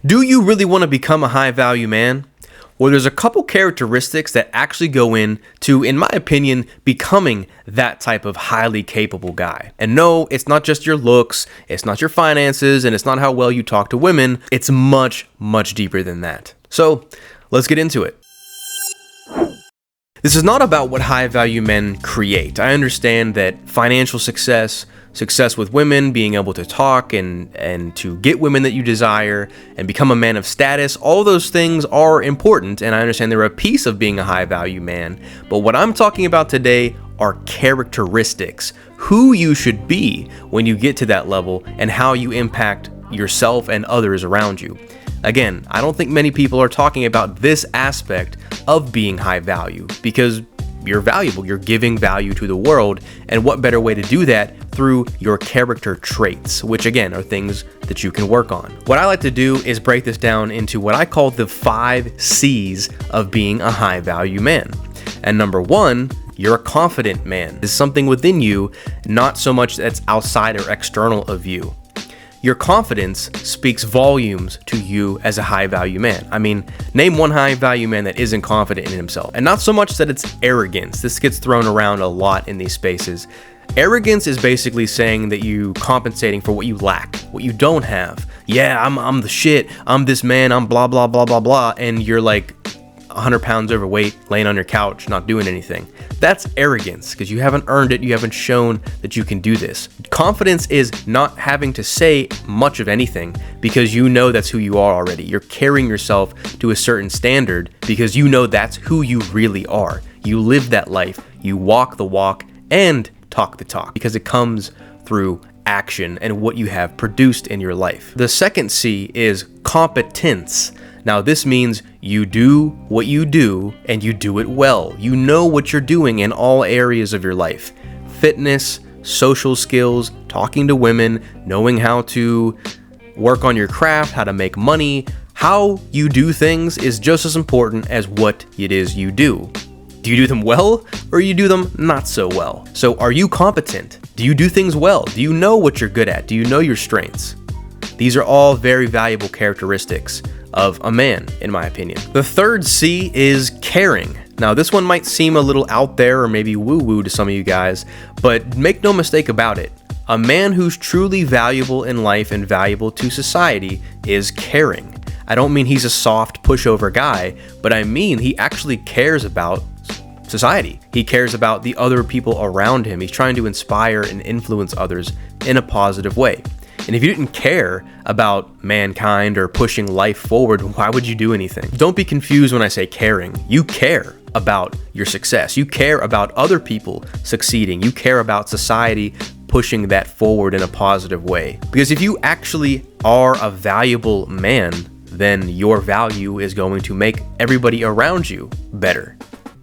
Do you really want to become a high value man? Well, there's a couple characteristics that actually go into, in my opinion, becoming that type of highly capable guy. And no, it's not just your looks, it's not your finances, and it's not how well you talk to women. It's much, much deeper than that. So let's get into it. This is not about what high value men create. I understand that financial success with women, being able to talk and to get women that you desire and become a man of status, all those things are important, and I understand they're a piece of being a high value man. But what I'm talking about today are characteristics, who you should be when you get to that level and how you impact yourself and others around you. Again, I don't think many people are talking about this aspect of being high value because you're valuable, you're giving value to the world, and what better way to do that through your character traits, which again are things that you can work on. What I like to do is break this down into what I call the 5 C's of being a high value man. And number 1, you're a confident man. It's something within you, not so much that's outside or external of you. Your confidence speaks volumes to you as a high value man. I mean, name one high value man that isn't confident in himself. And not so much that it's arrogance. This gets thrown around a lot in these spaces. Arrogance is basically saying that you compensating for what you lack, what you don't have. Yeah, I'm the shit. I'm this man. I'm blah, blah, blah, blah, blah. And you're like 100 pounds overweight, laying on your couch, not doing anything. That's arrogance because you haven't earned it. You haven't shown that you can do this. Confidence is not having to say much of anything because you know that's who you are already. You're carrying yourself to a certain standard because you know that's who you really are. You live that life. You walk the walk and talk the talk because it comes through action and what you have produced in your life. The second C is competence. Now, this means you do what you do and you do it well. You know what you're doing in all areas of your life. Fitness, social skills, talking to women, knowing how to work on your craft, how to make money. How you do things is just as important as what it is you do. Do you do them well or you do them not so well? So are you competent? Do you do things well? Do you know what you're good at? Do you know your strengths? These are all very valuable characteristics of a man, in my opinion. The third C is caring. Now, this one might seem a little out there or maybe woo-woo to some of you guys, but make no mistake about it. A man who's truly valuable in life and valuable to society is caring. I don't mean he's a soft pushover guy, but I mean he actually cares about society. He cares about the other people around him. He's trying to inspire and influence others in a positive way. And if you didn't care about mankind or pushing life forward, why would you do anything? Don't be confused when I say caring. You care about your success. You care about other people succeeding. You care about society pushing that forward in a positive way. Because if you actually are a valuable man, then your value is going to make everybody around you better,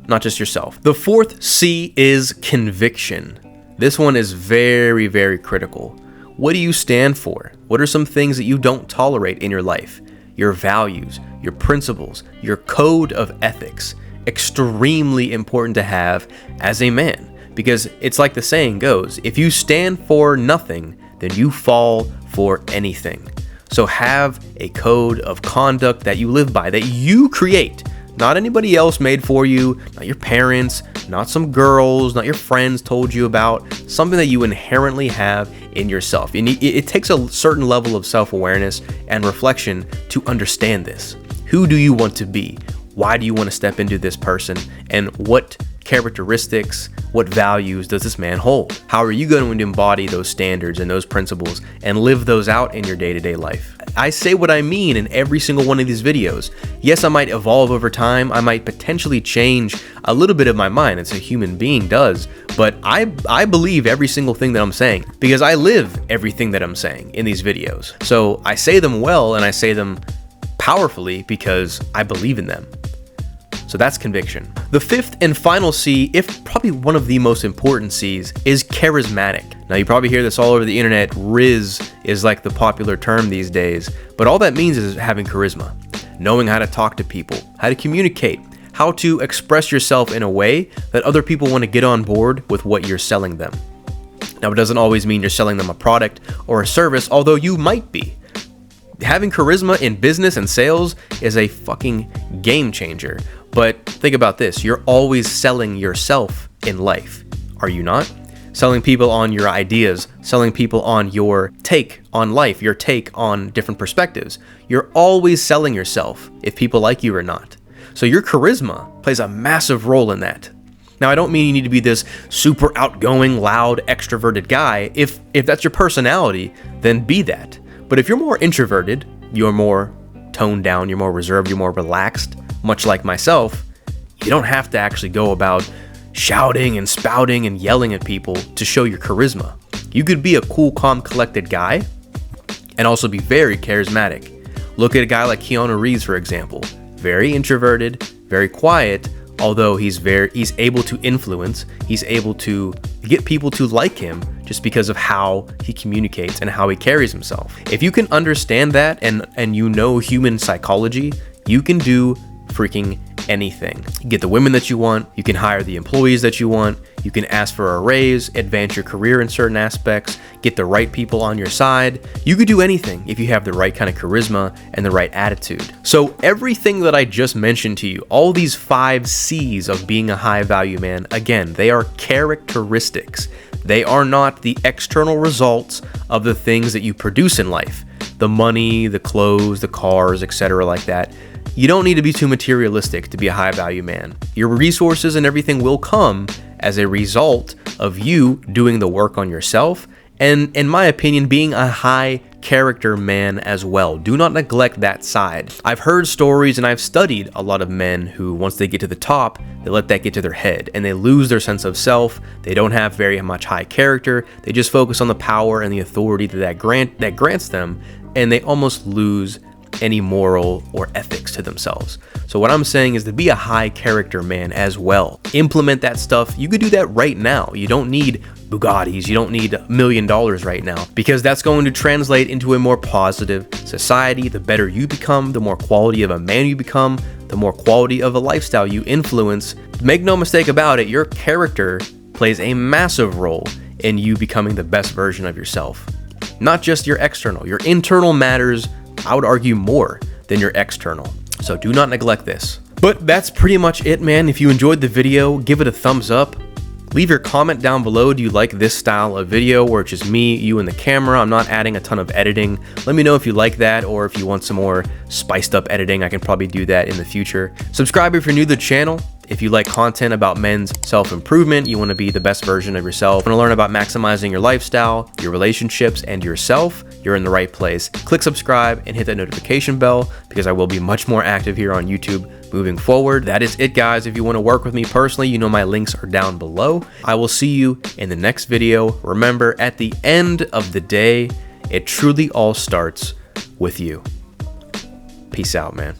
not just yourself. The fourth C is conviction. This one is very, very critical. What do you stand for? What are some things that you don't tolerate in your life? Your values, your principles, your code of ethics. Extremely important to have as a man, because it's like the saying goes, if you stand for nothing, then you fall for anything. So have a code of conduct that you live by, that you create. Not anybody else made for you, not your parents, not some girls, not your friends told you about, something that you inherently have in yourself. It takes a certain level of self-awareness and reflection to understand this. Who do you want to be? Why do you want to step into this person? And what characteristics, what values does this man hold? How are you going to embody those standards and those principles and live those out in your day-to-day life? I say what I mean in every single one of these videos. Yes, I might evolve over time. I might potentially change a little bit of my mind. It's a human being does. But I believe every single thing that I'm saying because I live everything that I'm saying in these videos. So I say them well and I say them powerfully because I believe in them. So that's conviction. The fifth and final C, if probably one of the most important C's, is charismatic. Now you probably hear this all over the internet. Riz is like the popular term these days, but all that means is having charisma, knowing how to talk to people, how to communicate, how to express yourself in a way that other people want to get on board with what you're selling them. Now it doesn't always mean you're selling them a product or a service, although you might be. Having charisma in business and sales is a fucking game changer. But think about this, you're always selling yourself in life, are you not? Selling people on your ideas, selling people on your take on life, your take on different perspectives. You're always selling yourself if people like you or not. So your charisma plays a massive role in that. Now, I don't mean you need to be this super outgoing, loud, extroverted guy. If that's your personality, then be that. But if you're more introverted, you're more toned down, you're more reserved, you're more relaxed, much like myself, you don't have to actually go about shouting and spouting and yelling at people to show your charisma. You could be a cool, calm, collected guy and also be very charismatic. Look at a guy like Keanu Reeves, for example. Very introverted, very quiet, although he's able to influence, he's able to get people to like him just because of how he communicates and how he carries himself. If you can understand that and you know human psychology, you can do freaking anything. You get the women that you want, you can hire the employees that you want, you can ask for a raise, advance your career in certain aspects, get the right people on your side. You could do anything if you have the right kind of charisma and the right attitude. So everything that I just mentioned to you, all these 5 C's of being a high value man, again, they are characteristics. They are not the external results of the things that you produce in life. The money, the clothes, the cars, etc. like that. You don't need to be too materialistic to be a high value man. Your resources and everything will come as a result of you doing the work on yourself and, in my opinion, being a high character man as well. Do not neglect that side. I've heard stories and I've studied a lot of men who, once they get to the top, they let that get to their head and they lose their sense of self. They don't have very much high character. They just focus on the power and the authority that grants them, and they almost lose any moral or ethics to themselves. So what I'm saying is to be a high character man as well. Implement that stuff. You could do that right now. You don't need Bugattis. You don't need $1 million right now, because that's going to translate into a more positive society. The better you become, the more quality of a man you become, the more quality of a lifestyle you influence. Make no mistake about it, your character plays a massive role in you becoming the best version of yourself. Not just your external. Your internal matters, I would argue, more than your external. So do not neglect this. But that's pretty much it, man. If you enjoyed the video, give it a thumbs up. Leave your comment down below. Do you like this style of video where it's just me, you, and the camera? I'm not adding a ton of editing. Let me know if you like that, or if you want some more spiced up editing. I can probably do that in the future. Subscribe if you're new to the channel. If you like content about men's self-improvement, you want to be the best version of yourself, want to learn about maximizing your lifestyle, your relationships, and yourself, you're in the right place. Click subscribe and hit that notification bell, because I will be much more active here on YouTube moving forward. That is it, guys. If you want to work with me personally, you know my links are down below. I will see you in the next video. Remember, at the end of the day, it truly all starts with you. Peace out, man.